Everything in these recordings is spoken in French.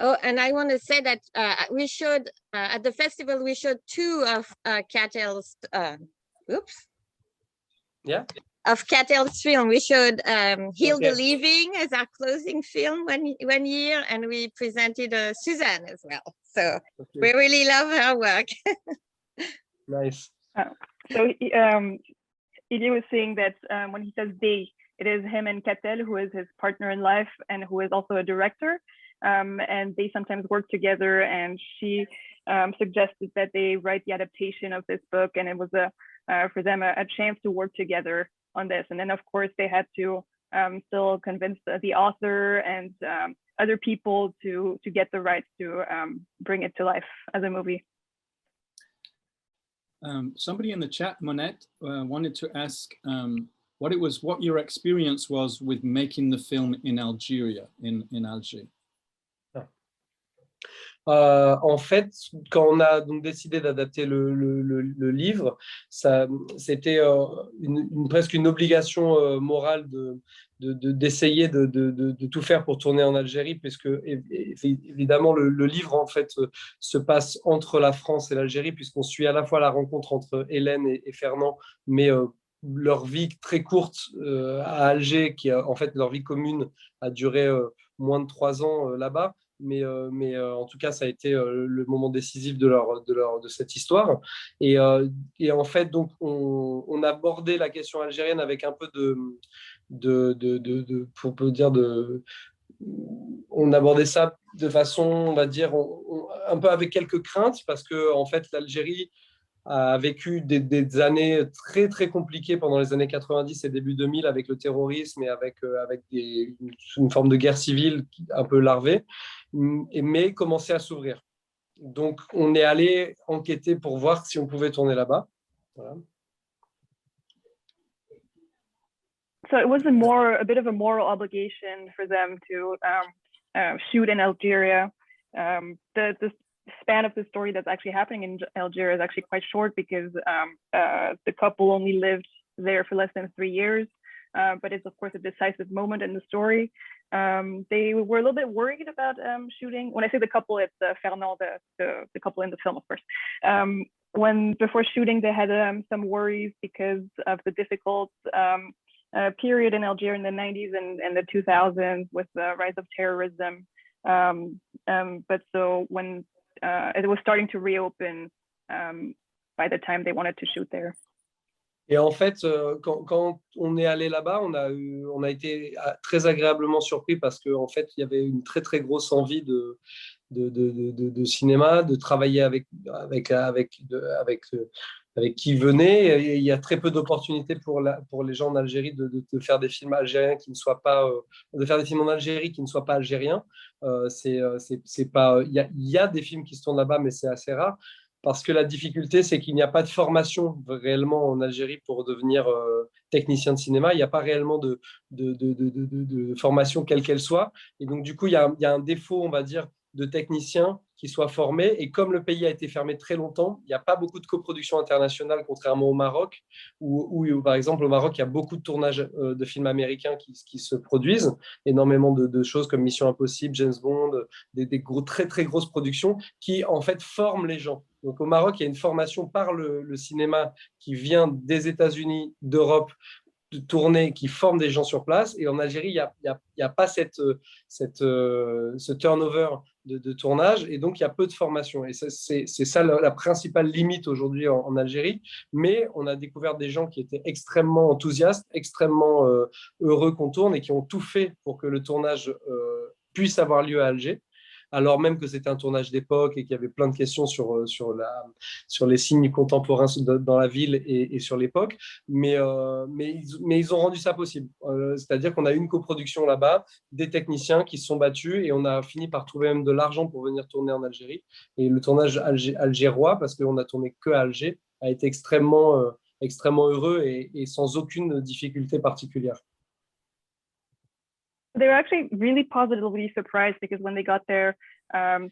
Oh, and I want to say that we showed at the festival, we showed two of Catel's, oops, Yeah. of Catel's film. We showed Heal the Okay. Living as our closing film one year, and we presented Suzanne as well. So we really love her work. Nice. So Ilya was saying that when he says they, it is him and Catel, who is his partner in life and who is also a director. And they sometimes work together, and she suggested that they write the adaptation of this book, and it was for them a chance to work together on this. And then of course they had to still convince the author and other people to get the rights to bring it to life as a movie. Somebody in the chat, Monette, wanted to ask what your experience was with making the film in Algeria, in Alger. En fait, quand on a donc décidé d'adapter le livre, c'était presque une obligation morale d'essayer de tout faire pour tourner en Algérie, puisque évidemment le livre en fait se passe entre la France et l'Algérie, puisqu'on suit à la fois la rencontre entre Hélène et Fernand, mais leur vie très courte à Alger, qui en fait leur vie commune a duré moins de 3 ans là-bas. Mais en tout cas, ça a été le moment décisif de cette histoire. Et en fait, donc, on abordait la question algérienne avec un peu on abordait ça de façon, on va dire, un peu avec quelques craintes, parce que en fait, l'Algérie a vécu des années très, très compliquées pendant les années 90 et début 2000 avec le terrorisme et avec une forme de guerre civile un peu larvée, mais commençait à s'ouvrir. Donc, on est allé enquêter pour voir si on pouvait tourner là-bas. Voilà. So it was a bit of a moral obligation for them to shoot in Algeria. The span of the story that's actually happening in Algeria is actually quite short, because the couple only lived there for less than 3 years, but it's of course a decisive moment in the story. They were a little bit worried about shooting. When I say the couple, it's Fernand, the couple in the film, of course. When before shooting, they had some worries because of the difficult period in Algeria in the 90s and the 2000s with the rise of terrorism. But so when it was starting to reopen by the time they wanted to shoot there. Et en fait, quand on est allé là-bas, on a été très agréablement surpris, parce qu'en fait, il y avait une très, très grosse envie de cinéma, de travailler avec qui venait. Et il y a très peu d'opportunités pour les gens en Algérie de faire des films algériens qui ne soient pas de faire des films en Algérie qui ne soient pas algériens. C'est pas, il y a des films qui se tournent là-bas, mais c'est assez rare, parce que la difficulté, c'est qu'il n'y a pas de formation réellement en Algérie pour devenir technicien de cinéma. Il n'y a pas réellement de formation quelle qu'elle soit. Et donc, du coup, il y a un défaut, on va dire, de techniciens qui soient formés. Et comme le pays a été fermé très longtemps, il n'y a pas beaucoup de coproduction internationale, contrairement au Maroc, où par exemple, au Maroc, il y a beaucoup de tournages de films américains qui se produisent, énormément de choses comme Mission Impossible, James Bond, des très, très grosses productions qui, en fait, forment les gens. Donc, au Maroc, il y a une formation par le cinéma qui vient des États-Unis, d'Europe, de tourner, qui forme des gens sur place. Et en Algérie, il n'y a pas ce turnover de tournage, et donc il y a peu de formation. Et c'est ça la principale limite aujourd'hui en Algérie. Mais on a découvert des gens qui étaient extrêmement enthousiastes, extrêmement heureux qu'on tourne, et qui ont tout fait pour que le tournage puisse avoir lieu à Alger, alors même que c'était un tournage d'époque et qu'il y avait plein de questions sur les signes contemporains dans la ville et sur l'époque. Mais ils ont rendu ça possible. C'est-à-dire qu'on a eu une coproduction là-bas, des techniciens qui se sont battus, et on a fini par trouver même de l'argent pour venir tourner en Algérie. Et le tournage algérois, parce qu'on a tourné que à Alger, a été extrêmement heureux et sans aucune difficulté particulière. They were actually really positively surprised, because when they got there,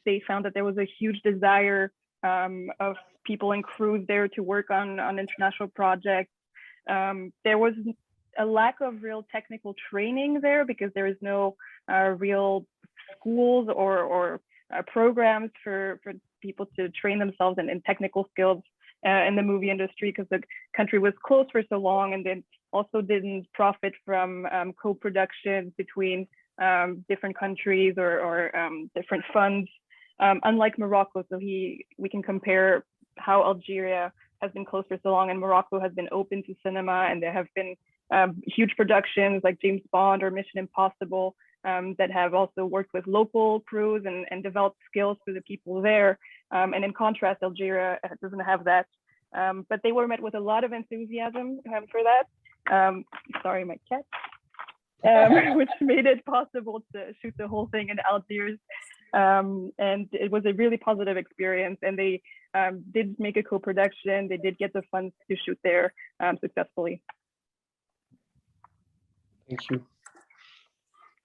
they found that there was a huge desire of people and crews there to work on international projects. There was a lack of real technical training there, because there is no real schools or programs for people to train themselves in technical skills in the movie industry, because the country was closed for so long, and then also didn't profit from co-production between different countries or different funds, unlike Morocco. So we can compare how Algeria has been closed for so long and Morocco has been open to cinema, and there have been huge productions like James Bond or Mission Impossible that have also worked with local crews and developed skills for the people there. And in contrast, Algeria doesn't have that. But they were met with a lot of enthusiasm for that. Sorry, my cat. Which made it possible to shoot the whole thing in Algiers. And it was a really positive experience. And they did make a co-production. They did get the funds to shoot there successfully. Thank you.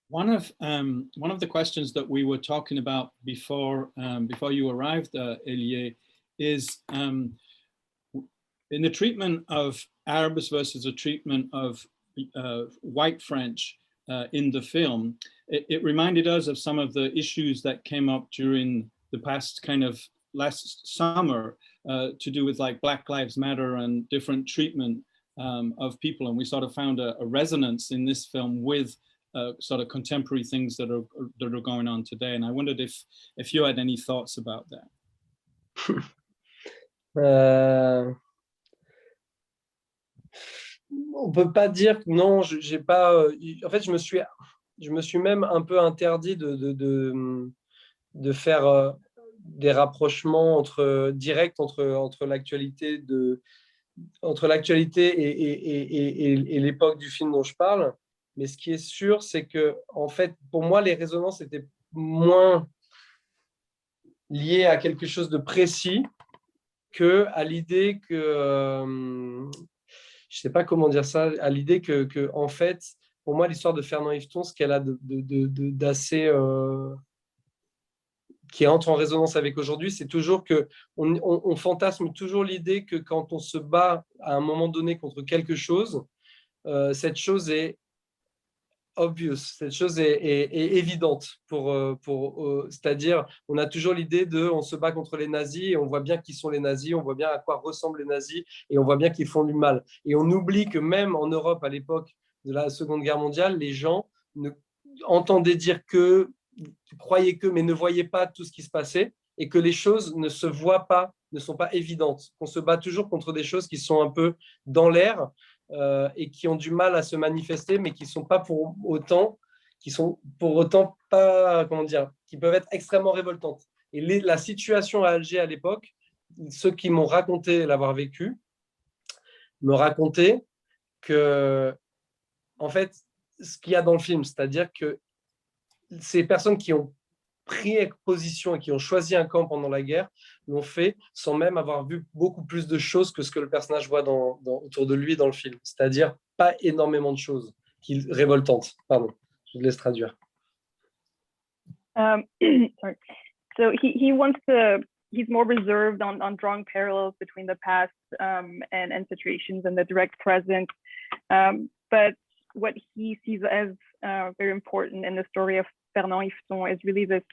One of the questions that we were talking about before you arrived, Lier, is in the treatment of Arabs versus the treatment of white French in the film. It reminded us of some of the issues that came up during the past kind of last summer to do with like Black Lives Matter and different treatment of people, and we sort of found a resonance in this film with sort of contemporary things that are going on today. And I wondered if you had any thoughts about that. On peut pas dire non. J'ai pas. En fait, je me suis même un peu interdit de faire des rapprochements directs entre l'actualité et l'époque du film dont je parle. Mais ce qui est sûr, c'est que, en fait, pour moi, les résonances étaient moins liées à quelque chose de précis qu'à l'idée que, je ne sais pas comment dire ça, à l'idée que en fait, pour moi, l'histoire de Fernand Yveton, ce qu'elle a d'assez... qui entre en résonance avec aujourd'hui, c'est toujours qu'on fantasme toujours l'idée que quand on se bat à un moment donné contre quelque chose, cette chose est obvious, cette chose est évidente. C'est-à-dire, on a toujours l'idée on se bat contre les nazis et on voit bien qui sont les nazis, on voit bien à quoi ressemblent les nazis et on voit bien qu'ils font du mal. Et on oublie que même en Europe, à l'époque de la Seconde Guerre mondiale, les gens entendaient dire que, croyaient que, mais ne voyaient pas tout ce qui se passait et que les choses ne se voient pas, ne sont pas évidentes. On se bat toujours contre des choses qui sont un peu dans l'air, et qui ont du mal à se manifester, mais qui sont pour autant pas, comment dire, qui peuvent être extrêmement révoltantes. Et la situation à Alger à l'époque, ceux qui m'ont raconté l'avoir vécu, me racontaient que, en fait, ce qu'il y a dans le film, c'est-à-dire que ces personnes qui ont pris position et qui ont choisi un camp pendant la guerre l'ont fait sans même avoir vu beaucoup plus de choses que ce que le personnage voit autour de lui dans le film. C'est-à-dire pas énormément de choses révoltantes. Pardon, je te laisse traduire. Sorry. So he's more reserved on drawing parallels between the past and situations in the direct present. But what he sees as very important in the story of Fernand Yveton is really this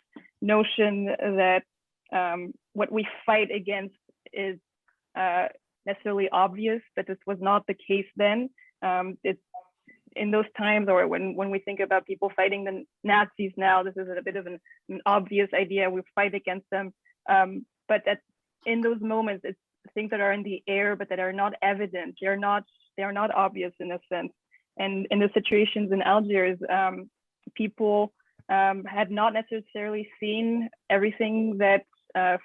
notion that what we fight against is necessarily obvious, but this was not the case then. It's in those times, or when we think about people fighting the Nazis now, this is a bit of an obvious idea. We fight against them, but in those moments, it's things that are in the air, but that are not evident. They are not obvious in a sense. And in the situations in Algiers, people had not necessarily seen everything that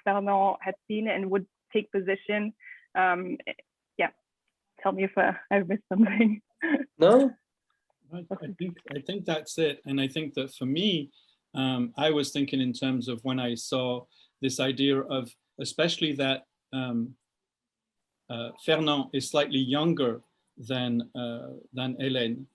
Fernand had seen and would take position. Yeah, tell me if I've missed something. No? I think that's it. And I think that for me, I was thinking in terms of when I saw this idea of, especially that Fernand is slightly younger than Hélène,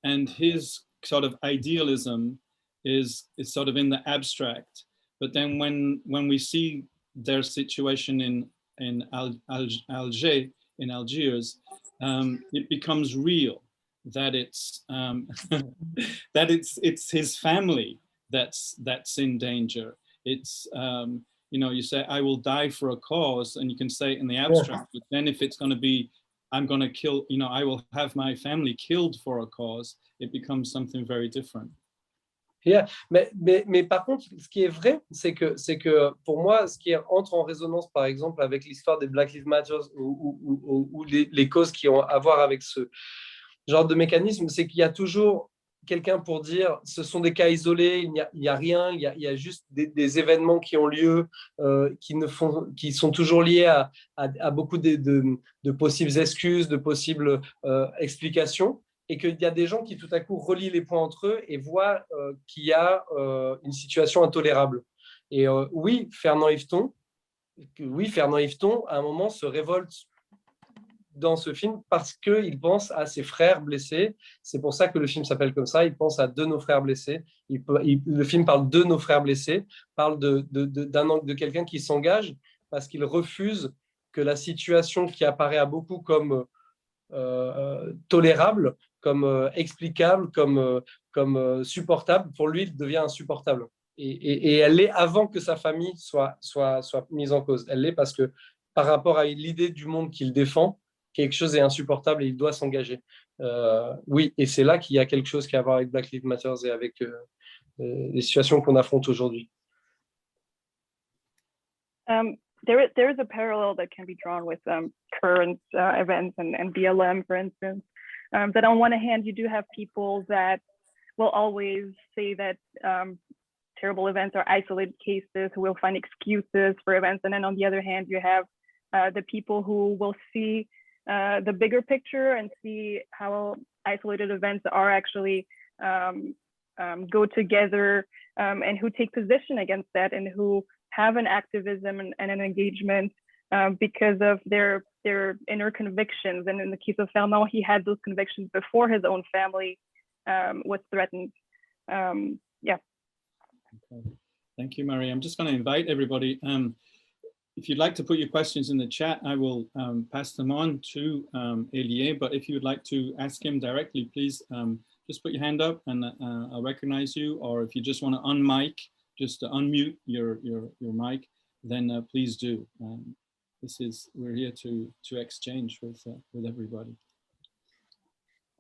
and his sort of idealism is sort of in the abstract. But then when we see their situation in Alger, in Algiers, it becomes real. That it's that it's his family that's in danger. It's, you know, you say, I will die for a cause, and you can say it in the abstract, but then if it's going to be, I'm going to kill, you know, I will have my family killed for a cause, it becomes something very different. Yeah. Mais par contre, ce qui est vrai, c'est que pour moi, ce qui entre en résonance, par exemple, avec l'histoire des Black Lives Matter ou les causes qui ont à voir avec ce genre de mécanisme, c'est qu'il y a toujours quelqu'un pour dire ce sont des cas isolés, il n'y a rien, il y a juste des événements qui ont lieu, qui sont toujours liés à beaucoup de possibles excuses, de possibles explications, et qu'il y a des gens qui tout à coup relient les points entre eux et voient qu'il y a une situation intolérable. Et oui, Fernand Yveton, à un moment, se révolte dans ce film parce qu'il pense à ses frères blessés. C'est pour ça que le film s'appelle comme ça. Il pense à deux de nos frères blessés. Le film parle de nos frères blessés, parle de quelqu'un qui s'engage parce qu'il refuse que la situation qui apparaît à beaucoup comme tolérable, comme explicable, comme supportable, pour lui, il devient insupportable. Et elle l'est avant que sa famille soit mise en cause. Elle l'est parce que par rapport à l'idée du monde qu'il défend, quelque chose est insupportable et il doit s'engager. Oui, et c'est là qu'il y a quelque chose qui a à voir avec Black Lives Matter et avec les situations qu'on affronte aujourd'hui. There is a parallel that can be drawn with current events and BLM, for instance. That on one hand, you do have people that will always say that terrible events are isolated cases, who will find excuses for events. And then on the other hand, you have the people who will see the bigger picture and see how isolated events are actually go together, and who take position against that, and who have an activism and an engagement because of their inner convictions. And in the case of Fernand, he had those convictions before his own family was threatened. Yeah. Okay. Thank you, Marie. I'm just going to invite everybody. If you'd like to put your questions in the chat, I will pass them on to Elie. But if you would like to ask him directly, please just put your hand up and I'll recognize you. Or if you just want to unmic, just to unmute your mic, then please do. We're here to exchange with everybody.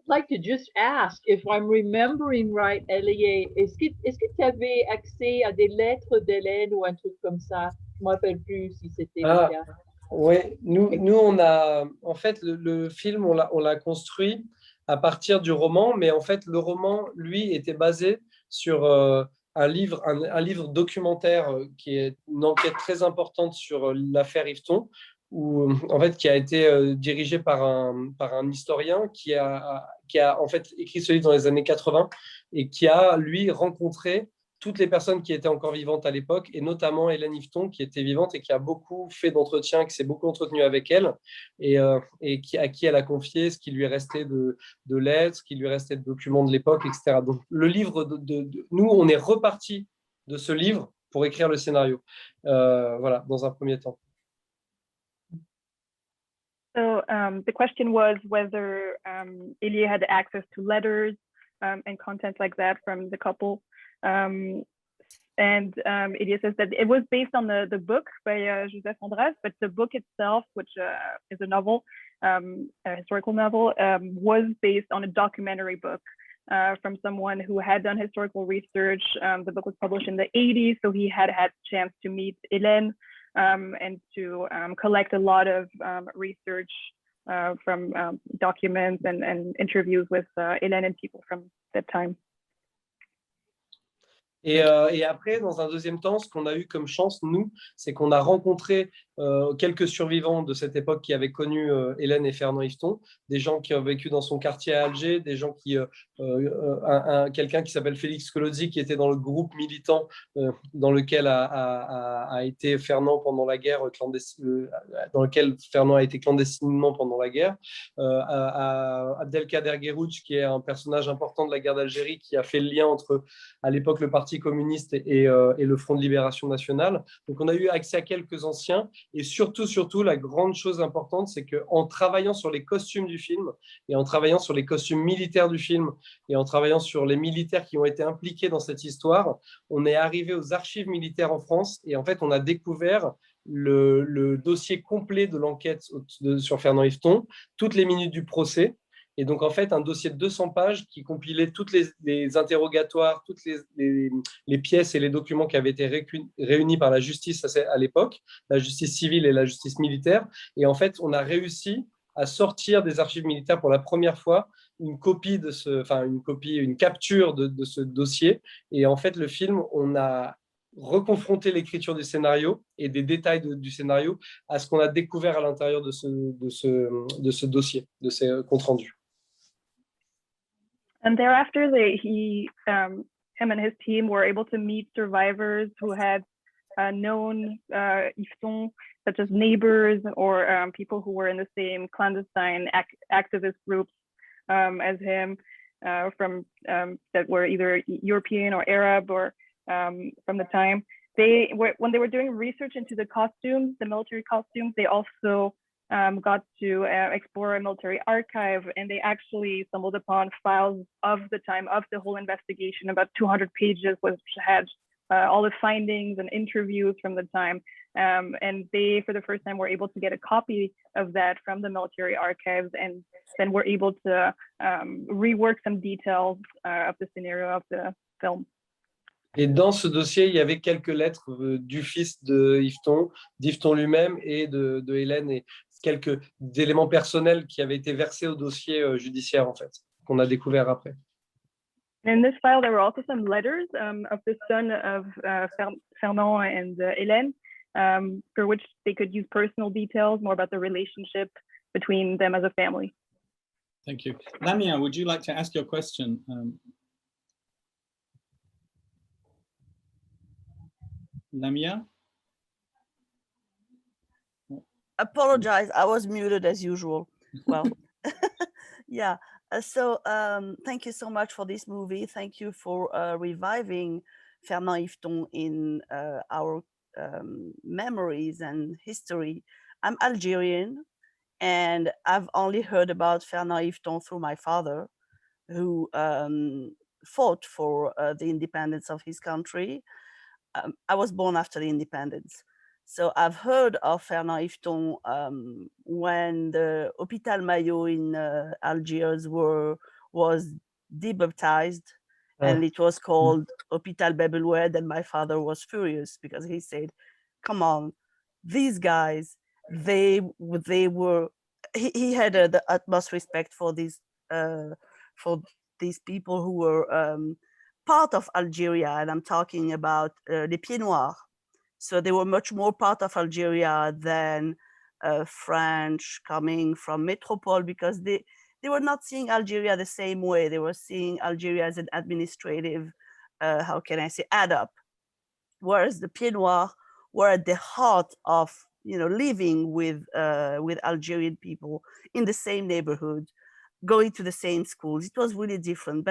I'd like to just ask, if I'm remembering right, Elie, est-ce que tu avais accès à des lettres d'Hélène ou un truc comme ça? Je ne me rappelle plus si c'était le cas. Oui, nous on a, en fait, le film, on l'a construit à partir du roman, mais en fait, le roman, lui, était basé sur un livre documentaire qui est une enquête très importante sur l'affaire Yveton, en fait, qui a été dirigé par un historien qui a en fait écrit ce livre dans les années 80 et qui a, lui, rencontré toutes les personnes qui étaient encore vivantes à l'époque, et notamment Hélène Yveton, qui était vivante et qui a beaucoup fait d'entretiens, qui s'est beaucoup entretenu avec elle, et à qui elle a confié ce qui lui restait de lettres, ce qui lui restait de documents de l'époque, etc. Donc, le livre, nous, on est reparti de ce livre pour écrire le scénario, voilà, dans un premier temps. So the question was whether Elie had access to letters and content like that from the couple. And Elie says that it was based on the book by Joseph Andras, but the book itself, which is a novel, a historical novel, was based on a documentary book from someone who had done historical research. The book was published in the 80s, so he had a chance to meet Hélène and to collect a lot of research from documents and interviews with Hélène and people from that time. Et après, dans un deuxième temps, ce qu'on a eu comme chance, nous, c'est qu'on a rencontré quelques survivants de cette époque qui avaient connu Hélène et Fernand Yveton, des gens qui ont vécu dans son quartier à Alger, des gens qui, quelqu'un qui s'appelle Félix Colozzi, qui était dans le groupe militant dans lequel a été Fernand pendant la guerre, dans lequel Fernand a été clandestinement pendant la guerre, à Abdelkader Guerrouch, qui est un personnage important de la guerre d'Algérie, qui a fait le lien entre, à l'époque, le Parti communiste et le Front de libération nationale. Donc, on a eu accès à quelques anciens. Et surtout, la grande chose importante, c'est qu'en travaillant sur les costumes du film et en travaillant sur les costumes militaires du film et en travaillant sur les militaires qui ont été impliqués dans cette histoire, on est arrivé aux archives militaires en France et en fait, on a découvert le dossier complet de l'enquête sur Fernand Yveton, toutes les minutes du procès. Et donc, en fait, un dossier de 200 pages qui compilait toutes les interrogatoires, toutes les pièces et les documents qui avaient été réunis par la justice à l'époque, la justice civile et la justice militaire. Et en fait, on a réussi à sortir des archives militaires pour la première fois une capture de ce dossier. Et en fait, le film, on a reconfronté l'écriture du scénario et des détails du scénario à ce qu'on a découvert à l'intérieur de ce dossier, de ces comptes rendus. And thereafter, him and his team were able to meet survivors who had known Yveton, such as neighbors or people who were in the same clandestine activist groups as him, from that were either European or Arab or from the time. When they were doing research into the costumes, the military costumes, they also got to explore a military archive, and they actually stumbled upon files of the time of the whole investigation, about 200 pages, which had all the findings and interviews from the time. And they, for the first time, were able to get a copy of that from the military archives, and then were able to rework some details of the scenario of the film. Et dans ce dossier, il y avait quelques lettres du fils d'Yveton lui-même et de Hélène, et quelques éléments personnels qui avaient été versés au dossier judiciaire, en fait, qu'on a découvert après. In this file, there were also some letters of the son of Fernand and Hélène, for which they could use personal details, more about the relationship between them as a family. Thank you. Lamia, would you like to ask your question? Lamia? Apologize, I was muted as usual. Well, yeah. So thank you so much for this movie. Thank you for reviving Fernand Yveton in our memories and history. I'm Algerian, and I've only heard about Fernand Yveton through my father, who fought for the independence of his country. I was born after the independence. So I've heard of Fernand Yveton when the Hôpital Maillot in Algiers was debaptized, and it was called Hôpital Bébéloued, and my father was furious because he said, come on, these guys, he had the utmost respect for these people who were part of Algeria, and I'm talking about les Pieds Noirs. So they were much more part of Algeria than French coming from Metropole, because they were not seeing Algeria the same way. They were seeing Algeria as an administrative, how can I say, add up. Whereas the Pieds Noirs were at the heart of, living with Algerian people in the same neighborhood, going to the same schools. It was really different.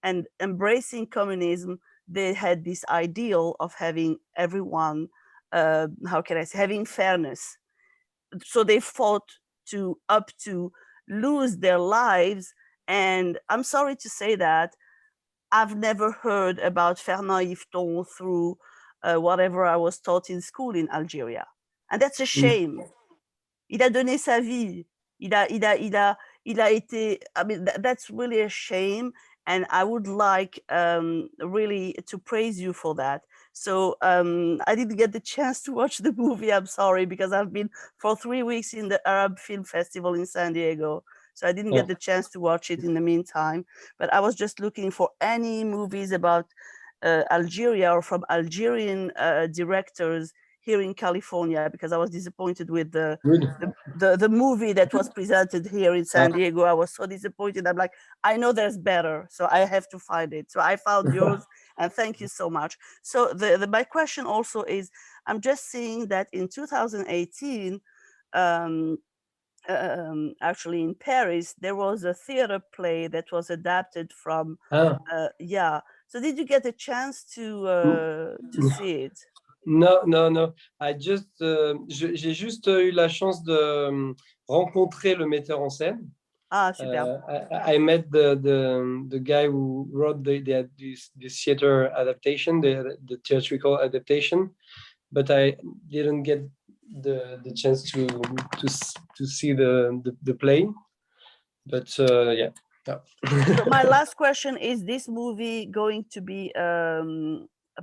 And embracing communism, they had this ideal of having everyone, how can I say, having fairness. So they fought up to lose their lives. And I'm sorry to say that I've never heard about Fernand Yveton through whatever I was taught in school in Algeria. And that's a shame. Il a donné sa vie. Il a été, I mean, that's really a shame. And I would like really to praise you for that. So I didn't get the chance to watch the movie, I'm sorry, because I've been for 3 weeks in the Arab Film Festival in San Diego. So I didn't get the chance to watch it in the meantime. But I was just looking for any movies about Algeria or from Algerian directors here in California, because I was disappointed with the movie that was presented here in San Diego. I was so disappointed. I'm like, I know there's better, so I have to find it. So I found yours, and thank you so much. So my question also is, I'm just seeing that in 2018, actually in Paris, there was a theater play that was adapted from, yeah. So did you get a chance to see it? No, no, no. J'ai juste eu la chance de rencontrer le metteur en scène. Ah, super. I met the guy who wrote the theater adaptation, the theatrical adaptation, but I didn't get the chance to see the play. But yeah. So my last question is: this movie going to be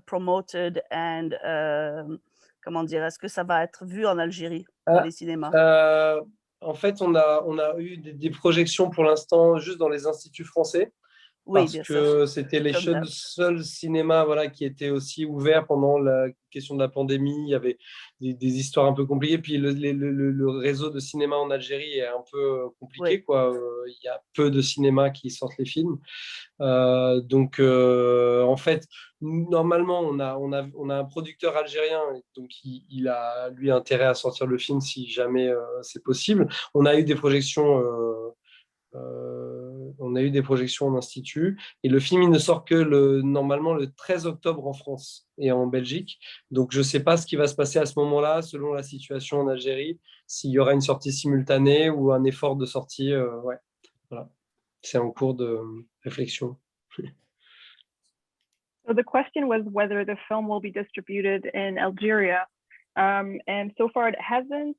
promoted and comment dire, est-ce que ça va être vu en Algérie dans les cinémas? En fait, on a eu des projections pour l'instant juste dans les instituts français. Oui, Parce bien que sûr. c'était les Comme seuls cinémas voilà, qui étaient aussi ouverts pendant la question de la pandémie. Il y avait des histoires un peu compliquées. Puis le réseau de cinéma en Algérie est un peu compliqué. Oui. Quoi. Il y a peu de cinémas qui sortent les films. Donc, en fait, normalement, on a un producteur algérien. Donc, il a, lui, intérêt à sortir le film si jamais c'est possible. On a eu des projections... on a eu des projections en institut et le film il ne sort que normalement le 13 octobre en France et en Belgique. Donc je ne sais pas ce qui va se passer à ce moment-là selon la situation en Algérie, s'il y aura une sortie simultanée ou un effort de sortie. Ouais, voilà. C'est en cours de réflexion. So the question was whether the film will be distributed in Algeria. And so far it hasn't,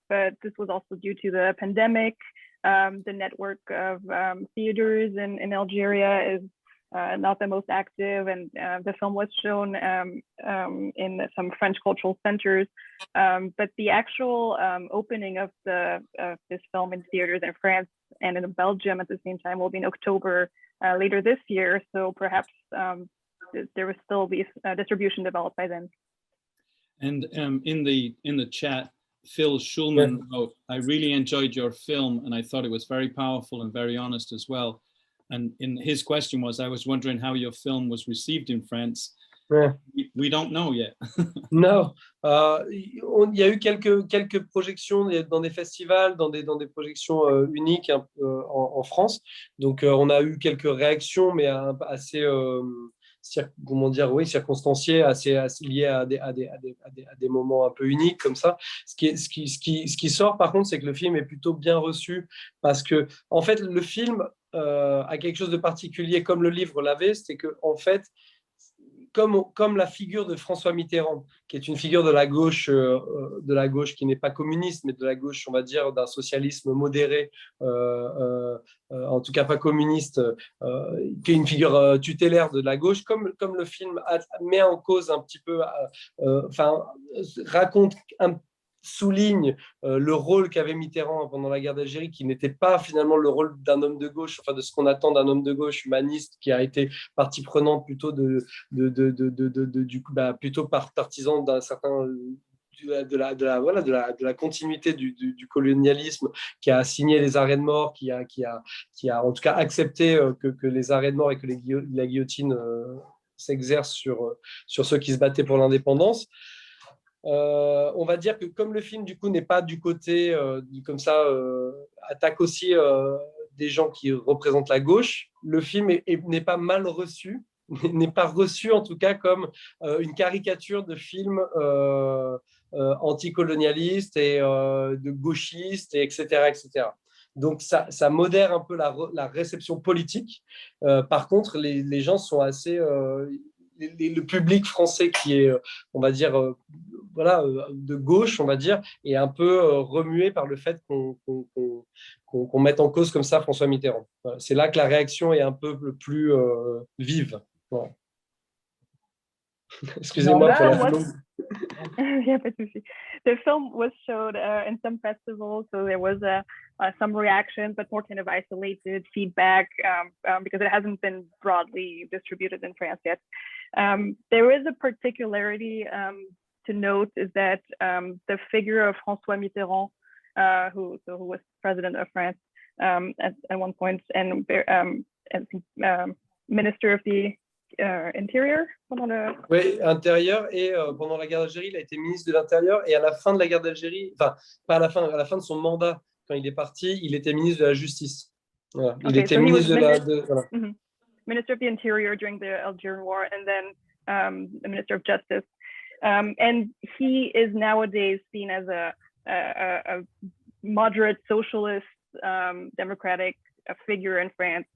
but this was also due to the pandemic. The network of theaters in Algeria is not the most active, and the film was shown in some French cultural centers. But the actual opening of this film in theaters in France and in Belgium at the same time will be in October later this year. So perhaps there will still be distribution developed by then. And in the chat, Phil Schulman wrote, "I really enjoyed your film, and I thought it was very powerful and very honest as well." And his question was, I was wondering how your film was received in France. Ouais. We don't know yet. Non, il y a eu quelques projections dans des festivals, dans des projections uniques en France. Donc, on a eu quelques réactions, mais assez, comment dire, oui, circonstanciées, assez liées à des moments un peu uniques comme ça. Ce qui sort, par contre, c'est que le film est plutôt bien reçu parce que, en fait, le film a quelque chose de particulier, comme le livre l'avait, c'est que, en fait, comme la figure de François Mitterrand, qui est une figure de la gauche qui n'est pas communiste, mais de la gauche, on va dire, d'un socialisme modéré, en tout cas pas communiste, qui est une figure tutélaire de la gauche, comme le film met en cause un petit peu, raconte souligne le rôle qu'avait Mitterrand pendant la guerre d'Algérie, qui n'était pas finalement le rôle d'un homme de gauche, enfin de ce qu'on attend d'un homme de gauche humaniste, qui a été partie prenante plutôt plutôt partisan d'un certain de la continuité du colonialisme, qui a signé les arrêts de mort, qui a en tout cas accepté que les arrêts de mort et que la guillotine s'exerce sur ceux qui se battaient pour l'indépendance. On va dire que comme le film du coup n'est pas du côté comme ça attaque aussi des gens qui représentent la gauche, le film n'est pas mal reçu, n'est pas reçu en tout cas comme une caricature de film anticolonialiste et de gauchiste, et etc. Donc ça modère un peu la réception politique. Par contre, les gens sont assez le public français qui est, on va dire, de gauche, on va dire, est un peu remué par le fait qu'on mette en cause comme ça François Mitterrand. Voilà. C'est là que la réaction est un peu plus vive. Voilà. Excusez-moi pour la longue. Yeah, but the film was showed in some festivals, so there was some reaction, but more kind of isolated feedback because it hasn't been broadly distributed in France yet. There is a particularity to note is that the figure of François Mitterrand, who was president of France at one point and minister of the Interior pendant le... Oui, intérieur, et pendant la guerre d'Algérie, il a été ministre de l'Intérieur, et à la fin de la guerre d'Algérie, enfin, pas à la fin de son mandat, quand il est parti, il était ministre de la Justice. Voilà. Il était so ministre voilà. Minister of the Interior during the Algerian War, and then the Minister of Justice. And he is nowadays seen as a moderate socialist, democratic figure in France.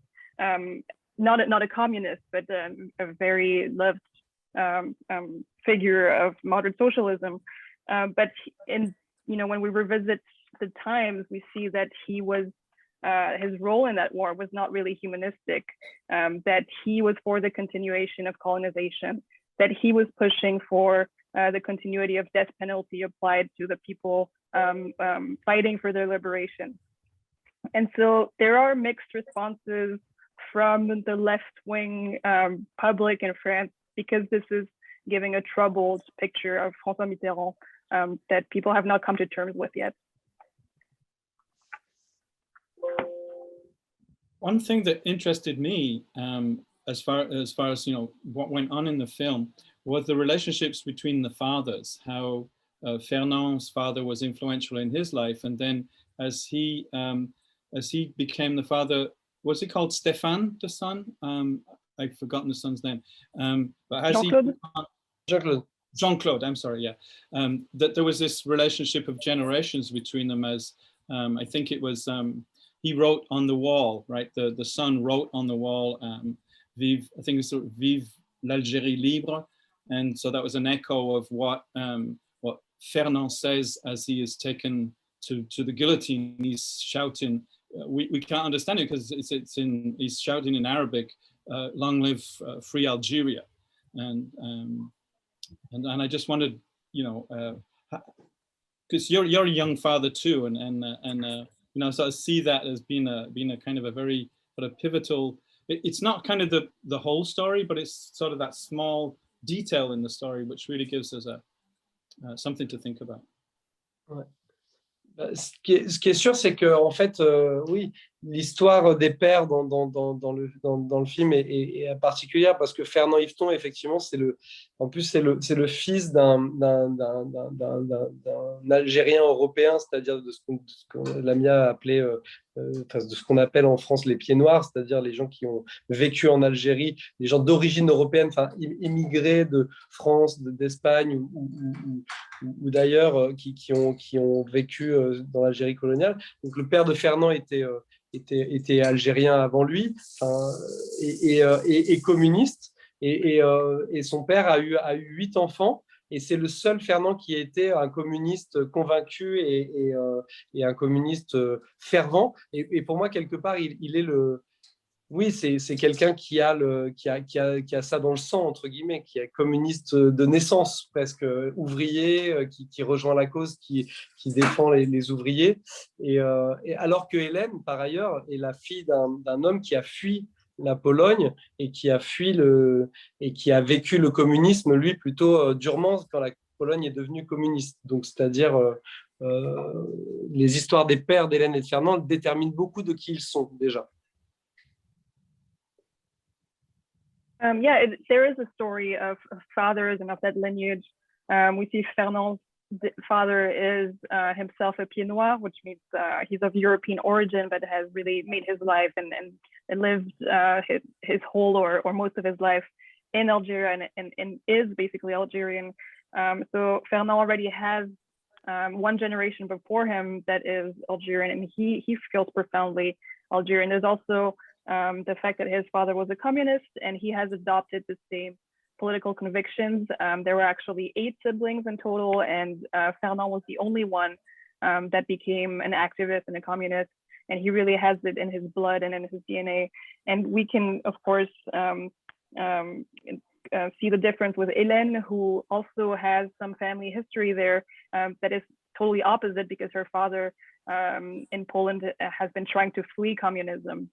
Not a communist, but a very loved figure of moderate socialism. But when we revisit the times, we see that he was his role in that war was not really humanistic. That he was for the continuation of colonization. That he was pushing for the continuity of death penalty applied to the people fighting for their liberation. And so there are mixed responses from the left-wing public in France, because this is giving a troubled picture of François Mitterrand that people have not come to terms with yet. One thing that interested me, as far as what went on in the film, was the relationships between the fathers. How Fernand's father was influential in his life, and then as he became the father, was he called Stéphane, the son? I've forgotten the son's name. But as Jean-Claude, I'm sorry, yeah. That there was this relationship of generations between them, as I think it was, he wrote on the wall, right? The son wrote on the wall, Vive, I think it's sort of Vive l'Algérie libre. And so that was an echo of what Fernand says as he is taken to the guillotine. He's shouting, we can't understand it because he's shouting in Arabic, long live free Algeria. And I just wondered, because you're a young father too, so I see that as being a kind of a very sort of pivotal. It's not kind of the whole story, but it's sort of that small detail in the story which really gives us something to think about. Ouais. Ce qui est sûr, c'est que en fait, oui, l'histoire des pères dans le film est particulière, parce que Fernand Yveton, effectivement, c'est le fils d'un Algérien européen, c'est-à-dire de ce qu'on Lamia a appelé, de ce qu'on appelle en France les pieds noirs, c'est-à-dire les gens qui ont vécu en Algérie, les gens d'origine européenne, enfin immigrés de France, d'Espagne ou d'ailleurs, qui ont vécu dans l'Algérie coloniale. Donc le père de Fernand était algérien avant lui, et communiste, et son père a eu 8 enfants, et c'est le seul Fernand qui a été un communiste convaincu et un communiste fervent. Et pour moi, quelque part, il est le... Oui, c'est quelqu'un qui a ça dans le sang, entre guillemets, qui est communiste de naissance, presque ouvrier, qui rejoint la cause, qui défend les ouvriers. Et alors que Hélène, par ailleurs, est la fille d'un homme qui a fui la Pologne et qui a vécu le communisme, lui, plutôt durement, quand la Pologne est devenue communiste. Donc, c'est-à-dire, les histoires des pères d'Hélène et de Fernand déterminent beaucoup de qui ils sont, déjà. There is a story of fathers and of that lineage. We see Fernand's father is himself a pied noir, which means he's of European origin, but has really made his life and lived his whole or most of his life in Algeria and is basically Algerian. So Fernand already has one generation before him that is Algerian, and he feels profoundly Algerian. There's also the fact that his father was a communist and he has adopted the same political convictions. There were actually 8 siblings in total, and Fernand was the only one that became an activist and a communist, and he really has it in his blood and in his DNA. And we can, of course, see the difference with Hélène, who also has some family history there that is totally opposite, because her father in Poland has been trying to flee communism.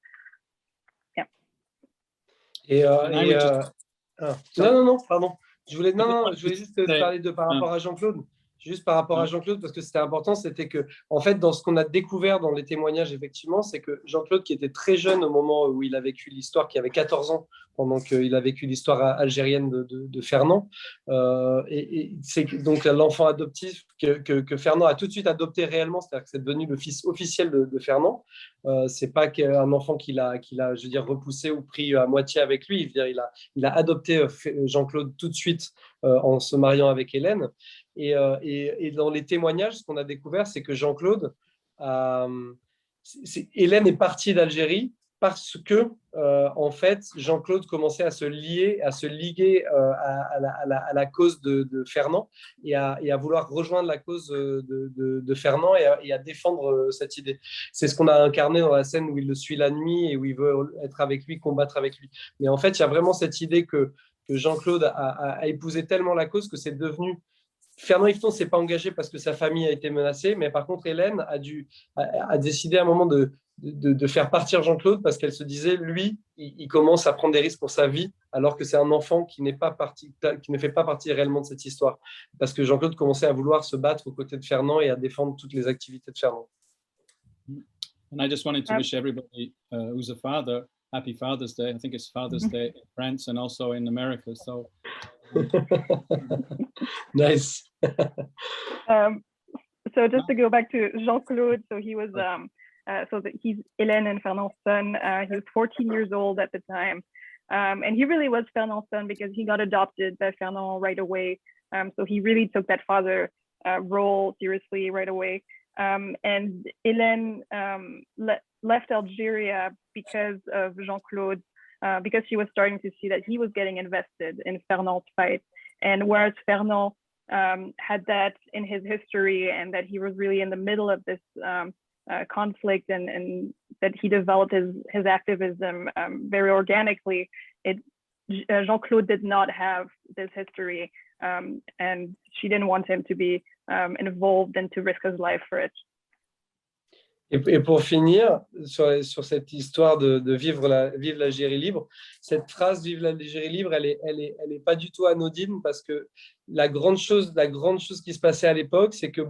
Non, pardon. Je voulais juste parler par rapport à Jean-Claude. Juste par rapport à Jean-Claude, parce que c'était important, c'était que, en fait, dans ce qu'on a découvert dans les témoignages, effectivement, c'est que Jean-Claude, qui était très jeune au moment où il a vécu l'histoire, qui avait 14 ans, pendant qu'il a vécu l'histoire algérienne de Fernand, et c'est donc l'enfant adoptif que Fernand a tout de suite adopté réellement, c'est-à-dire que c'est devenu le fils officiel de Fernand. C'est pas qu'un enfant qu'il a, je veux dire, repoussé ou pris à moitié avec lui. Je veux dire, il a adopté Jean-Claude tout de suite en se mariant avec Hélène. Et dans les témoignages, ce qu'on a découvert, c'est que Jean-Claude, Hélène est partie d'Algérie parce que, en fait, Jean-Claude commençait à se liguer à la cause de Fernand et à vouloir rejoindre la cause de Fernand et à défendre cette idée. C'est ce qu'on a incarné dans la scène où il le suit la nuit et où il veut être avec lui, combattre avec lui. Mais en fait, il y a vraiment cette idée que Jean-Claude a épousé tellement la cause que c'est devenu... Fernand Yveton ne s'est pas engagé parce que sa famille a été menacée, mais par contre, Hélène a décidé à un moment de faire partir Jean-Claude parce qu'elle se disait, lui, il commence à prendre des risques pour sa vie, alors que c'est un enfant qui ne fait pas partie réellement de cette histoire. Parce que Jean-Claude commençait à vouloir se battre aux côtés de Fernand et à défendre toutes les activités de Fernand. And I just wanted to wish everybody who's a father, happy Father's Day. I think it's Father's Day in France and also in America. So Nice. So just to go back to Jean-Claude, so he was he's Hélène and Fernand's son. He was 14 years old at the time, and he really was Fernand's son because he got adopted by Fernand right away. So he really took that father role seriously right away. And Hélène left Algeria because of Jean-Claude, because she was starting to see that he was getting invested in Fernand's fight. And whereas Fernand had that in his history and that he was really in the middle of this conflict and that he developed his activism very organically, Jean-Claude did not have this history, and she didn't want him to be involved and to risk his life for it. Et pour finir sur cette histoire de vivre l'Algérie libre, cette phrase "Vive l'Algérie libre", elle est pas du tout anodine parce que la grande chose qui se passait à l'époque, c'est que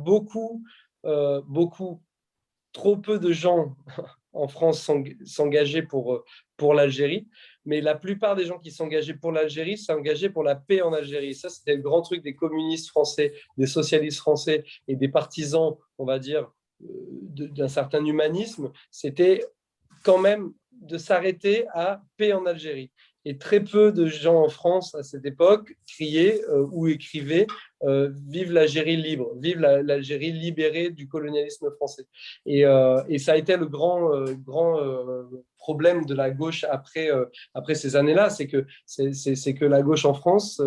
trop peu de gens en France s'engageaient pour l'Algérie, mais la plupart des gens qui s'engageaient pour l'Algérie s'engageaient pour la paix en Algérie. Ça, c'était le grand truc des communistes français, des socialistes français et des partisans, on va dire, d'un certain humanisme, c'était quand même de s'arrêter à paix en Algérie. Et très peu de gens en France à cette époque criaient ou écrivaient vive l'Algérie libre, vive l'Algérie libérée du colonialisme français. Et ça a été le grand problème de la gauche après ces années-là, c'est que la gauche en France,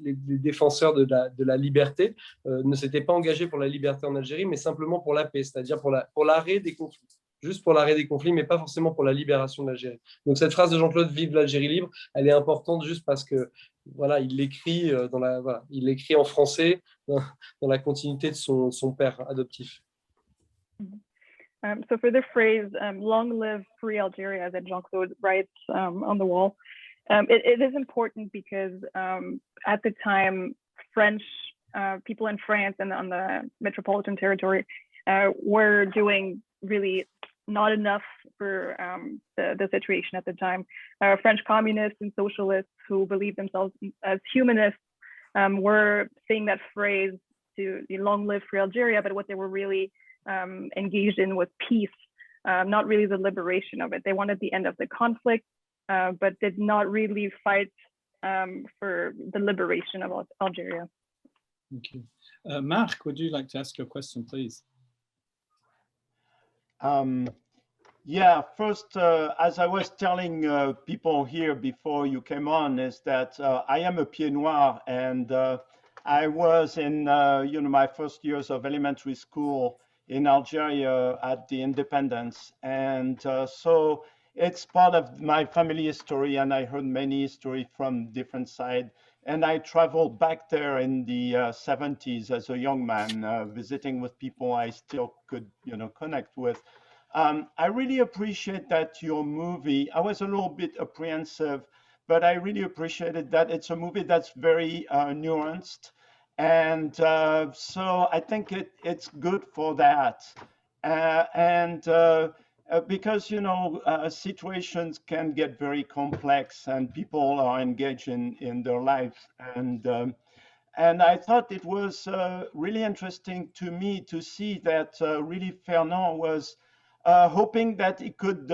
les défenseurs de la liberté, ne s'étaient pas engagés pour la liberté en Algérie, mais simplement pour la paix, c'est-à-dire pour l'arrêt des conflits. Juste pour l'arrêt des conflits, mais pas forcément pour la libération de l'Algérie. Donc cette phrase de Jean-Claude, vive l'Algérie libre, elle est importante juste parce que voilà, il l'écrit il l'écrit en français dans la continuité de son père adoptif. So for the phrase "Long live free Algeria" that Jean-Claude writes on the wall, it is important because at the time, French people in France and on the metropolitan territory were doing really not enough for the situation at the time. French communists and socialists who believed themselves as humanists were saying that phrase to "long live free Algeria," but what they were really engaged in was peace, not really the liberation of it. They wanted the end of the conflict, but did not really fight for the liberation of Algeria. Thank you. Marc, would you like to ask your question, please? Yeah, first, as I was telling people here before you came on, is that I am a Pied Noir, and I was in my first years of elementary school in Algeria at the independence, and so it's part of my family history, and I heard many stories from different sides. And I traveled back there in the 70s as a young man, visiting with people I still could, connect with. I really appreciate that your movie, I was a little bit apprehensive, but I really appreciated that it's a movie that's very nuanced. And so I think it's good for that. Because, situations can get very complex and people are engaged in their lives. And I thought it was really interesting to me to see that really Fernand was hoping that he could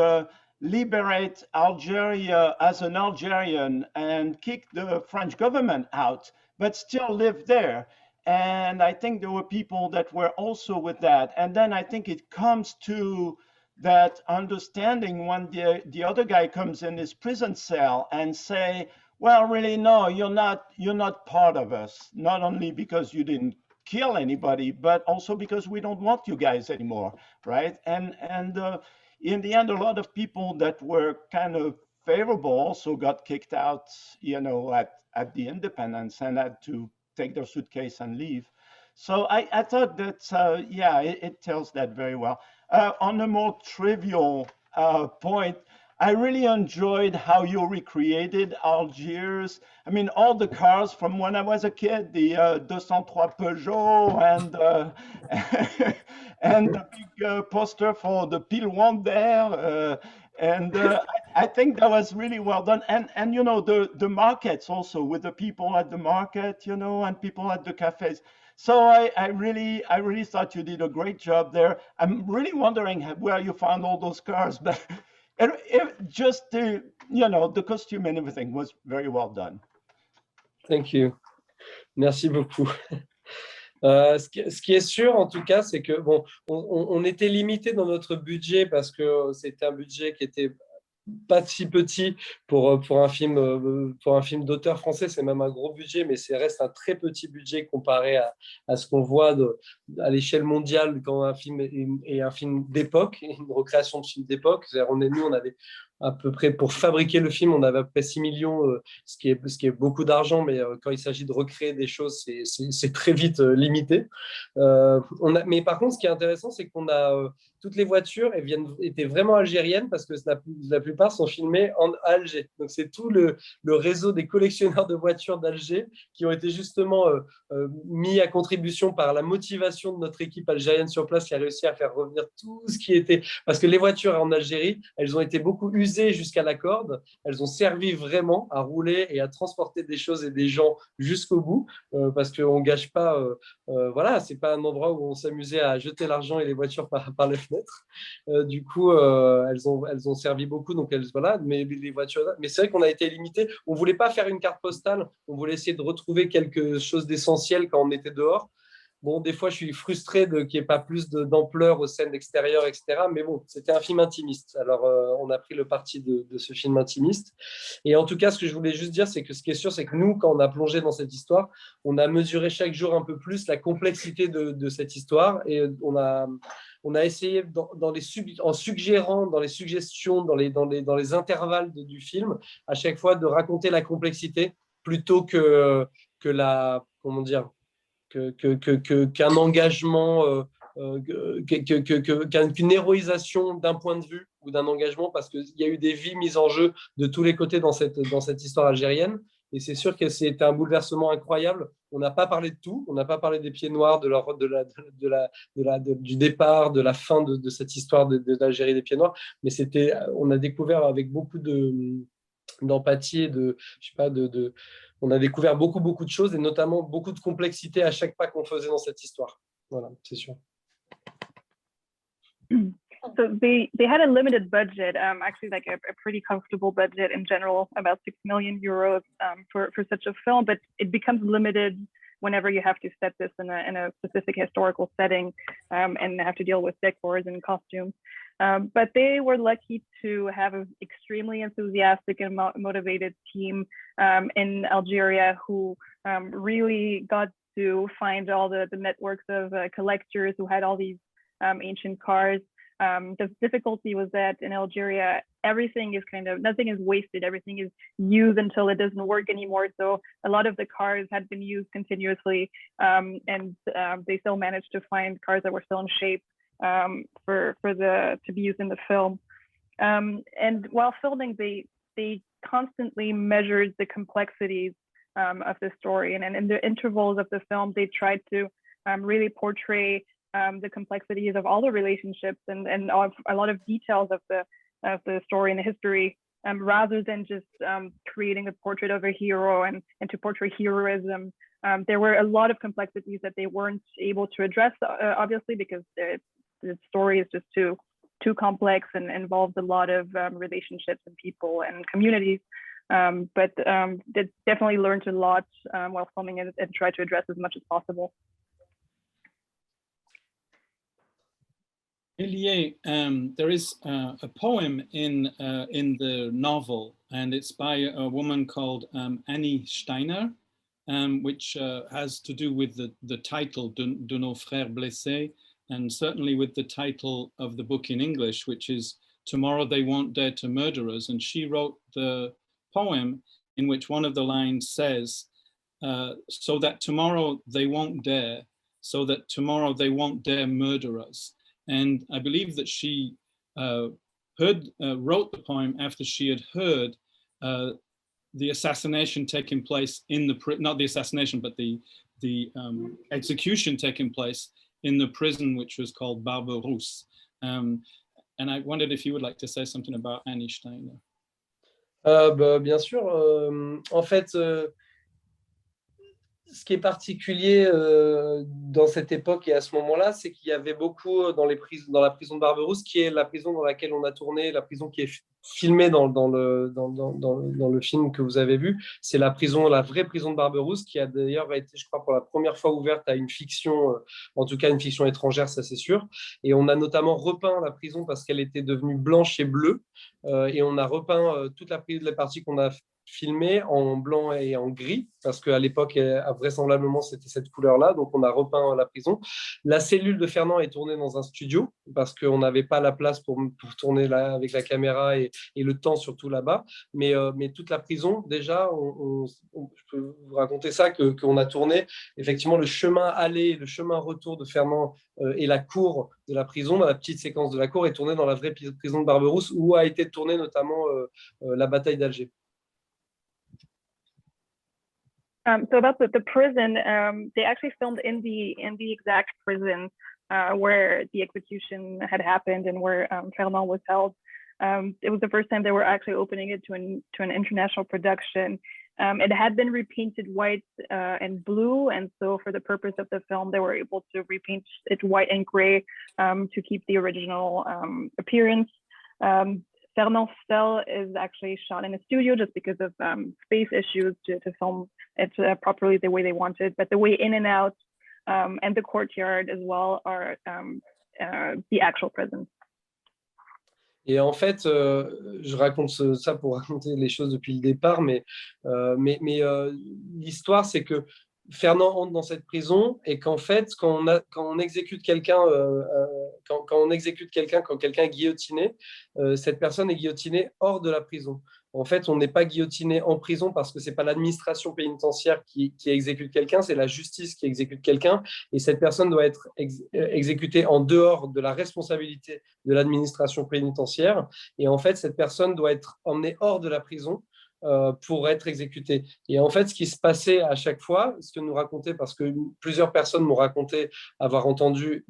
liberate Algeria as an Algerian and kick the French government out, but still live there. And I think there were people that were also with that. And then I think it comes to that understanding when the other guy comes in his prison cell and say, well, really, no, you're not part of us, not only because you didn't kill anybody, but also because we don't want you guys anymore, right? And in the end, a lot of people that were kind of favorable also got kicked out, you know, at the independence and had to take their suitcase and leave. So I thought that, yeah, it tells that very well. On a more trivial point, I really enjoyed how you recreated Algiers. I mean, all the cars from when I was a kid, the 203 Peugeot and the big poster for the Pile Wonder. I think that was really well done. And you know, the markets also, with the people at the market, you know, and people at the cafes. So I really thought you did a great job there. I'm really wondering where you found all those cars, but just the, you know, the costume and everything was very well done. Thank you. Merci beaucoup. Ce qui est sûr, en tout cas, c'est que bon, on était limité dans notre budget parce que c'était un budget qui était pas si petit pour un film d'auteur français. C'est même un gros budget, mais ça reste un très petit budget comparé à ce qu'on voit à l'échelle mondiale quand un film est un film d'époque, une recréation de film d'époque. Nous, on avait à peu près, pour fabriquer le film, on avait à peu près 6 millions, ce qui est beaucoup d'argent, mais quand il s'agit de recréer des choses, c'est très vite limité. Mais par contre, ce qui est intéressant, c'est qu'on a toutes les voitures étaient vraiment algériennes parce que la plupart sont filmées à Alger. Donc, c'est tout le réseau des collectionneurs de voitures d'Alger qui ont été justement mis à contribution par la motivation de notre équipe algérienne sur place qui a réussi à faire revenir tout ce qui était... Parce que les voitures en Algérie, elles ont été beaucoup usées jusqu'à la corde. Elles ont servi vraiment à rouler et à transporter des choses et des gens jusqu'au bout parce qu'on ne gâche pas... voilà, ce n'est pas un endroit où on s'amusait à jeter l'argent et les voitures par les fenêtres. Du coup, elles ont servi beaucoup. Donc, voilà, mais les voitures... Mais c'est vrai qu'on a été limité. On ne voulait pas faire une carte postale. On voulait essayer de retrouver quelque chose d'essentiel quand on était dehors. Bon, des fois, je suis frustré qu'il n'y ait pas plus d'ampleur aux scènes extérieures, etc. Mais bon, c'était un film intimiste. Alors, on a pris le parti de ce film intimiste. Et en tout cas, ce que je voulais juste dire, c'est que ce qui est sûr, c'est que nous, quand on a plongé dans cette histoire, on a mesuré chaque jour un peu plus la complexité de cette histoire. Et on a essayé, en suggérant, dans les suggestions, dans les intervalles du film, à chaque fois de raconter la complexité plutôt que comment dire, qu'un engagement, qu'une héroïsation d'un point de vue ou d'un engagement, parce qu'il y a eu des vies mises en jeu de tous les côtés dans cette histoire algérienne. Et c'est sûr que c'était un bouleversement incroyable. On n'a pas parlé de tout. On n'a pas parlé des pieds noirs, du départ, de la fin de cette histoire de l'Algérie des pieds noirs. Mais on a découvert avec beaucoup d'empathie, on a découvert beaucoup de choses et notamment beaucoup de complexité à chaque pas qu'on faisait dans cette histoire. Voilà, c'est sûr. So they had a limited budget, actually like a pretty comfortable budget in general, about 6 million euros for such a film, but it becomes limited whenever you have to set this in a specific historical setting and have to deal with decors and costumes. But they were lucky to have an extremely enthusiastic and motivated team in Algeria who really got to find all the networks of collectors who had all these ancient cars. The difficulty was that in Algeria, everything is nothing is wasted. Everything is used until it doesn't work anymore. So a lot of the cars had been used continuously and they still managed to find cars that were still in shape to be used in the film. And while filming, they constantly measured the complexities of the story. And in the intervals of the film, they tried to really portray the complexities of all the relationships and a lot of details of the story and the history, rather than just creating a portrait of a hero and to portray heroism. There were a lot of complexities that they weren't able to address, obviously, because the story is just too too complex and involved a lot of relationships and people and communities. But they definitely learned a lot while filming it and tried to address as much as possible. Lier, there is a poem in the novel, and it's by a woman called Annie Steiner, which has to do with the title de nos frères blessés, and certainly with the title of the book in English, which is Tomorrow They Won't Dare to Murder Us. And she wrote the poem in which one of the lines says, so that tomorrow they won't dare, so that tomorrow they won't dare murder us. And I believe that she wrote the poem after she had heard the assassination taking place in the, not the assassination, but the execution taking place in the prison, which was called Barberousse. And I wondered if you would like to say something about Annie Steiner. Bien sûr. En fait, ce qui est particulier dans cette époque et à ce moment-là, c'est qu'il y avait beaucoup dans la prison de Barberousse, qui est la prison dans laquelle on a tourné, la prison qui est filmée dans le film que vous avez vu. C'est la vraie prison de Barberousse, qui a d'ailleurs été, je crois, pour la première fois ouverte à une fiction, en tout cas une fiction étrangère, ça c'est sûr. Et on a notamment repeint la prison parce qu'elle était devenue blanche et bleue. Et on a repeint toute la partie qu'on a filmé en blanc et en gris, parce qu'à l'époque, vraisemblablement, c'était cette couleur-là. Donc, on a repeint la prison. La cellule de Fernand est tournée dans un studio, parce qu'on n'avait pas la place pour tourner là, avec la caméra et le temps surtout là-bas. Mais toute la prison, déjà, je peux vous raconter ça, qu'on a tourné effectivement le chemin aller, le chemin retour de Fernand et la cour de la prison, la petite séquence de la cour est tournée dans la vraie prison de Barberousse, où a été tournée notamment la bataille d'Alger. So about the prison, they actually filmed in the exact prison where the execution had happened and where Fernand was held. It was the first time they were actually opening it to an international production. It had been repainted white and blue, and so for the purpose of the film, they were able to repaint it white and gray to keep the original appearance. Fernand's cell is actually shot in a studio just because of space issues to film it properly the way they wanted. But the way in and out and the courtyard as well are the actual prison. Et en fait, je raconte ça pour raconter les choses depuis le départ, mais l'histoire, c'est que Fernand entre dans cette prison et qu'en fait, quand on exécute quelqu'un, quand quelqu'un est guillotiné, cette personne est guillotinée hors de la prison. En fait, on n'est pas guillotiné en prison parce que ce n'est pas l'administration pénitentiaire qui exécute quelqu'un, c'est la justice qui exécute quelqu'un. Et cette personne doit être exécutée en dehors de la responsabilité de l'administration pénitentiaire. Et en fait, cette personne doit être emmenée hors de la prison pour être exécuté. Et en fait, ce qui se passait à chaque fois, ce que nous racontait, parce que plusieurs personnes m'ont raconté avoir entendu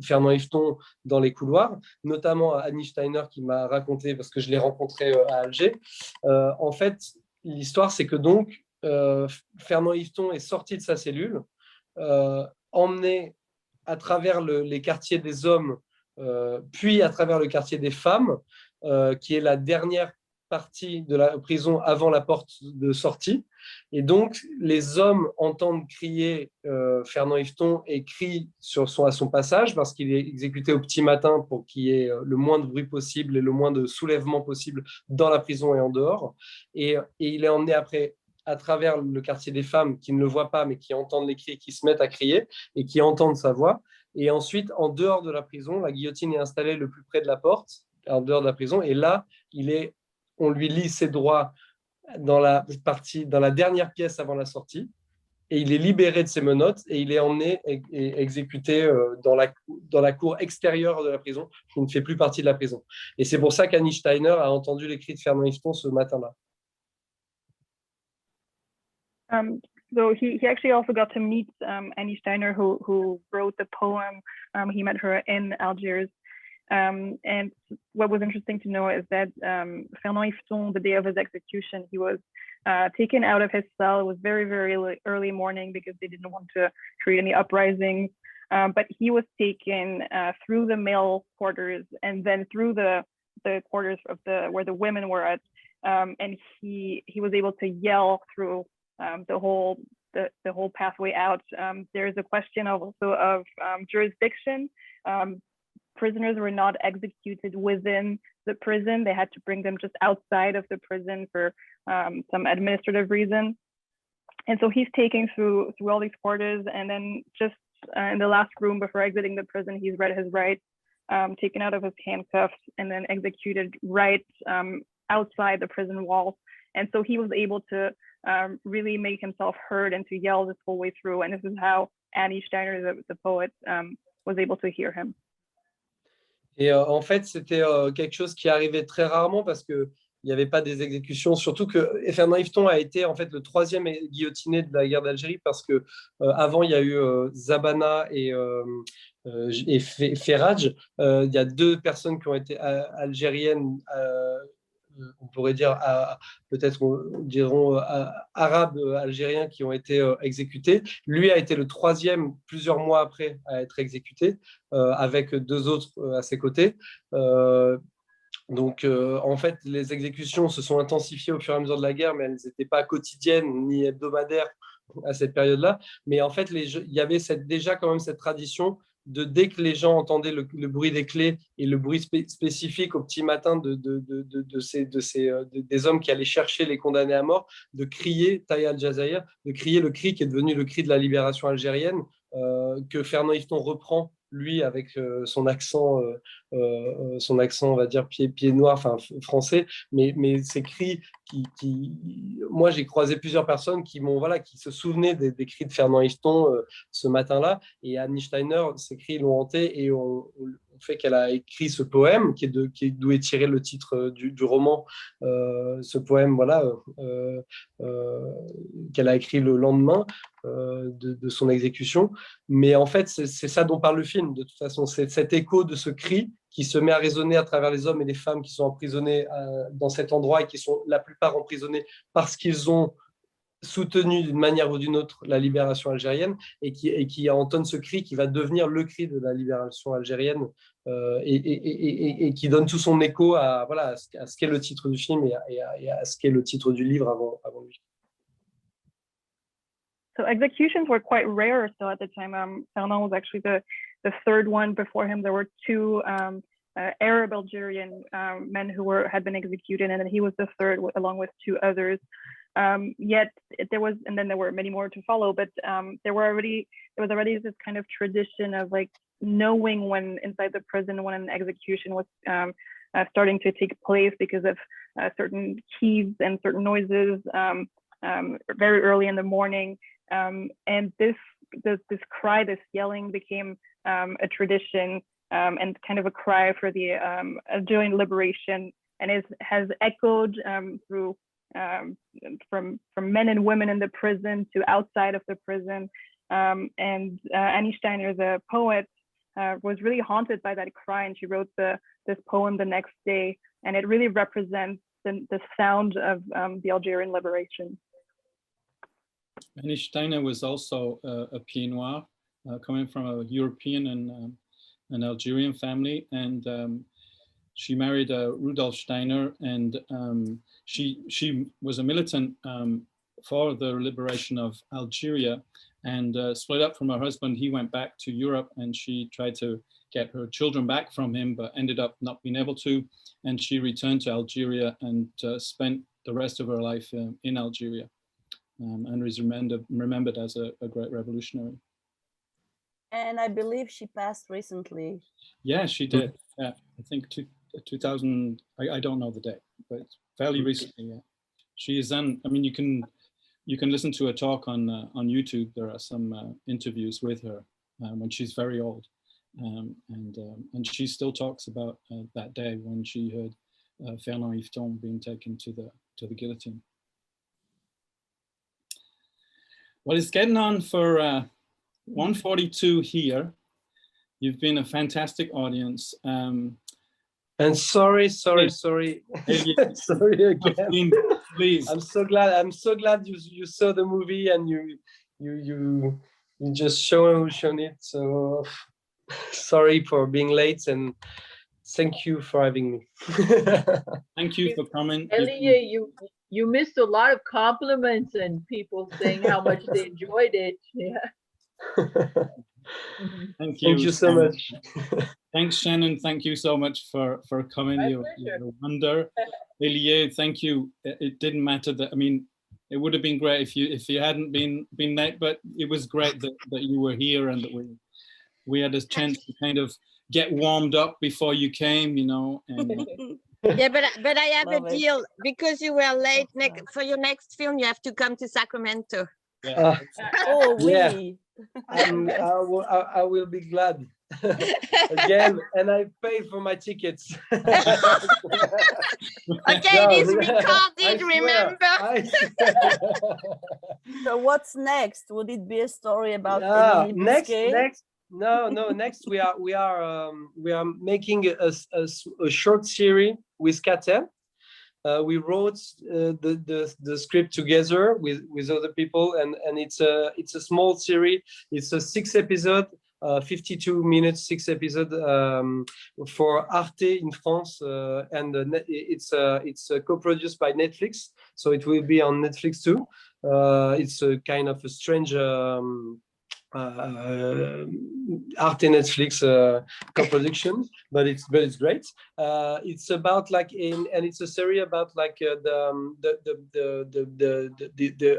Fernand Yveton dans les couloirs, notamment Annie Steiner qui m'a raconté, parce que je l'ai rencontré à Alger. En fait, l'histoire, c'est que donc, Fernand Yveton est sorti de sa cellule, emmené à travers les quartiers des hommes, puis à travers le quartier des femmes, qui est la dernière partie de la prison avant la porte de sortie. Et donc, les hommes entendent crier Fernand Yveton et crient à son passage parce qu'il est exécuté au petit matin pour qu'il y ait le moins de bruit possible et le moins de soulèvement possible dans la prison et en dehors. Et il est emmené après à travers le quartier des femmes qui ne le voient pas mais qui entendent les cris, qui se mettent à crier et qui entendent sa voix. Et ensuite, en dehors de la prison, la guillotine est installée le plus près de la porte, en dehors de la prison. Et là, on lui lit ses droits dans la dernière pièce avant la sortie, et il est libéré de ses menottes et il est emmené et exécuté dans la cour extérieure de la prison, qui ne fait plus partie de la prison. Et c'est pour ça qu'Annie Steiner a entendu les cris de Fernand Yveton ce matin-là. So he actually also got to meet Annie Steiner, who wrote the poem. He met her in Algiers. And what was interesting to know is that Fernand Yveton, the day of his execution, he was taken out of his cell. It was very, very early morning because they didn't want to create any uprisings. but he was taken through the male quarters and then through the quarters of where the women were at, and he was able to yell through the whole pathway out. There's a question also of jurisdiction. Prisoners were not executed within the prison. They had to bring them just outside of the prison for some administrative reason. And so he's taken through all these quarters, and then just in the last room before exiting the prison, he's read his rights, taken out of his handcuffs, and then executed right outside the prison walls. And so he was able to really make himself heard and to yell this whole way through. And this is how Annie Steiner, the poet, was able to hear him. Et en fait, c'était quelque chose qui arrivait très rarement parce que il n'y avait pas des exécutions, surtout que Fernand Yveton a été en fait le 3e guillotiné de la guerre d'Algérie parce que avant il y a eu Zabana et Ferraj. Il y a 2 personnes qui ont été algériennes, on pourrait dire peut-être diront arabes algériens qui ont été exécutés. Lui a été le 3e plusieurs mois après à être exécuté avec 2 autres à ses côtés. Donc, en fait, les exécutions se sont intensifiées au fur et à mesure de la guerre, mais elles n'étaient pas quotidiennes ni hebdomadaires à cette période-là. Mais en fait, il y avait déjà quand même cette tradition de, dès que les gens entendaient le bruit des clés et le bruit spécifique au petit matin des hommes qui allaient chercher les condamnés à mort, de crier « Taïa al-Jazaïr », de crier le cri qui est devenu le cri de la libération algérienne, que Fernand Yveton reprend lui avec son accent, on va dire pied noir, enfin français, mais ces cris moi j'ai croisé plusieurs personnes qui se souvenaient des cris de Fernand Yveton ce matin-là, et Annie Steiner, ces cris l'ont hanté, et on fait qu'elle a écrit ce poème d'où est tiré le titre du roman, ce poème qu'elle a écrit le lendemain de son exécution. Mais en fait, c'est ça dont parle le film, de toute façon. C'est cet écho de ce cri qui se met à résonner à travers les hommes et les femmes qui sont emprisonnés dans cet endroit, et qui sont la plupart emprisonnés parce qu'ils ont soutenu d'une manière ou d'une autre la libération algérienne, et qui entonne ce cri qui va devenir le cri de la libération algérienne, et qui donne tout son écho à ce qu'est le titre du film et à ce qu'est le titre du livre avant lui. So executions were quite rare still at the time. Fernand was actually the 3rd one. Before him, there were 2 Arab Algerian men who had been executed, and then he was the 3rd along with 2 others. Yet there was, and then there were many more to follow, but there was already this kind of tradition of like knowing when inside the prison when an execution was starting to take place, because of certain keys and certain noises very early in the morning. And this cry, this yelling, became a tradition and kind of a cry for the Algerian liberation, and has echoed through from men and women in the prison to outside of the prison. And Annie Steiner, the poet, was really haunted by that cry, and she wrote this poem the next day, and it really represents the sound of the Algerian liberation. Annie Steiner was also a Pied Noir, coming from a European and an Algerian family, and she married Rudolf Steiner, and she was a militant for the liberation of Algeria, and split up from her husband. He went back to Europe, and she tried to get her children back from him, but ended up not being able to, and she returned to Algeria and spent the rest of her life in Algeria. And is remembered as a great revolutionary. And I believe she passed recently. Yeah, she did. Yeah, I think 2000. I don't know the date, but fairly recently. Yeah, she is on. I mean, you can listen to a talk on YouTube. There are some interviews with her when she's very old, and she still talks about that day when she heard Fernand Yveton being taken to the guillotine. Well, it's getting on for 1:42 here. You've been a fantastic audience. And sorry. Sorry again. Please. I'm so glad you saw the movie, and you we just shown it. So sorry for being late, and thank you for having me. Thank you for coming. Elie, you missed a lot of compliments and people saying how much they enjoyed it. Yeah. Thank you. Thank you so much. Thanks, Shannon. Thank you so much for coming. You're a wonder. Elie, thank you. It didn't matter that, I mean, it would have been great if you hadn't been late, but it was great that you were here and that we had a chance to kind of get warmed up before you came, you know. And yeah, but I have Love a it. deal because you were late. For your next film, you have to come to Sacramento. yeah. Oh, Yeah. oui. I will be glad again, and I pay for my tickets. Okay, it is recorded, remember? So what's next? Would it be a story about Émilie next Bousquet? we are making a short series with Cisterne. We wrote the script together with other people, and it's a small series. It's a 6 episode, 52 minutes, 6 episode for Arte in France, and it's co-produced by Netflix, so it will be on Netflix too. It's a kind of a strange Arte Netflix co-production, but it's great. It's about like and it's a series about like the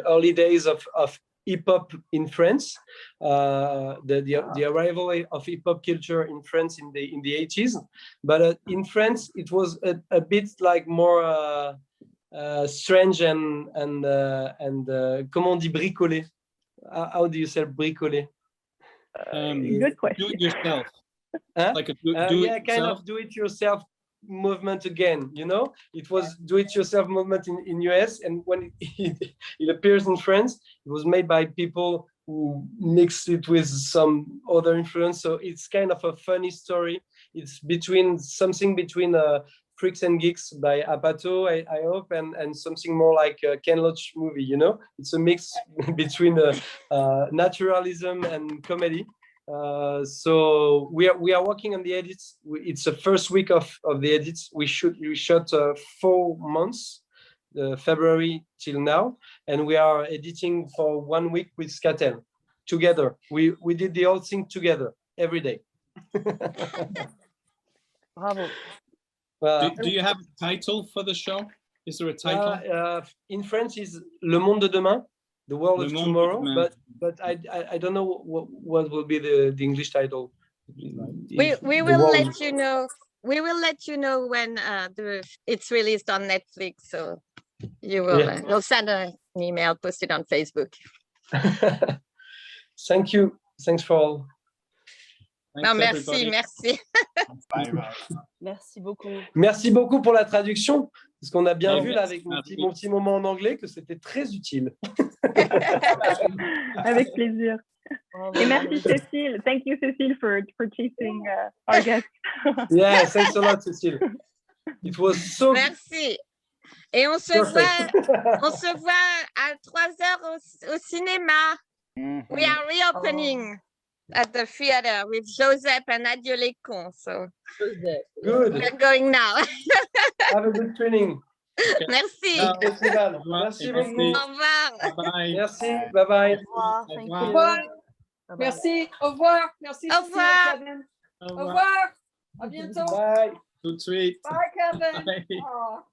early days of hip hop in France, the arrival of hip hop culture in France in the 80s. But in France, it was a bit like more strange and comment on dit bricolé? How do you say bricolé? Good question. Do it yourself. Huh? Like a do it kind of do it yourself movement again. You know, it was do it yourself movement in US, and when it appears in France, it was made by people who mixed it with some other influence. So it's kind of a funny story. It's something between Freaks and Geeks by Apato, I hope, and something more like a Ken Loach movie, you know? It's a mix between naturalism and comedy. So we are working on the edits. It's the first week of the edits. We shot 4 months, February till now, and we are editing for 1 week with Cisterne together. We did the whole thing together every day. Bravo. Do you have a title for the show? Is there a title? In French is Le Monde de Demain, the world of tomorrow, but I don't know what will be the English title. We will let you know. We will let you know when it's released on Netflix. So you will you'll send an email, post it on Facebook. Thank you. Thanks for all. Non, merci. Merci beaucoup. Merci beaucoup pour la traduction, parce qu'on a bien vu là avec mon petit moment en anglais que c'était très utile. Avec plaisir. Et merci Cécile. Thank you Cécile for chasing our guest. Yeah, thanks a lot Cécile. It was so. Merci. Et on se voit à 3h au cinéma. We are reopening at the theater with Joseph and Adieu les cons. So good. We're going now. Have a good training. Okay. Merci. Merci beaucoup. Au revoir. Bye. Merci. Bye bye. Au revoir. Thank you. Au revoir. Bye-bye. Merci. Au revoir. Merci. Au revoir. Kevin. Au revoir. À bientôt. Bye. Tout de suite. Bye, Kevin. Bye. Oh.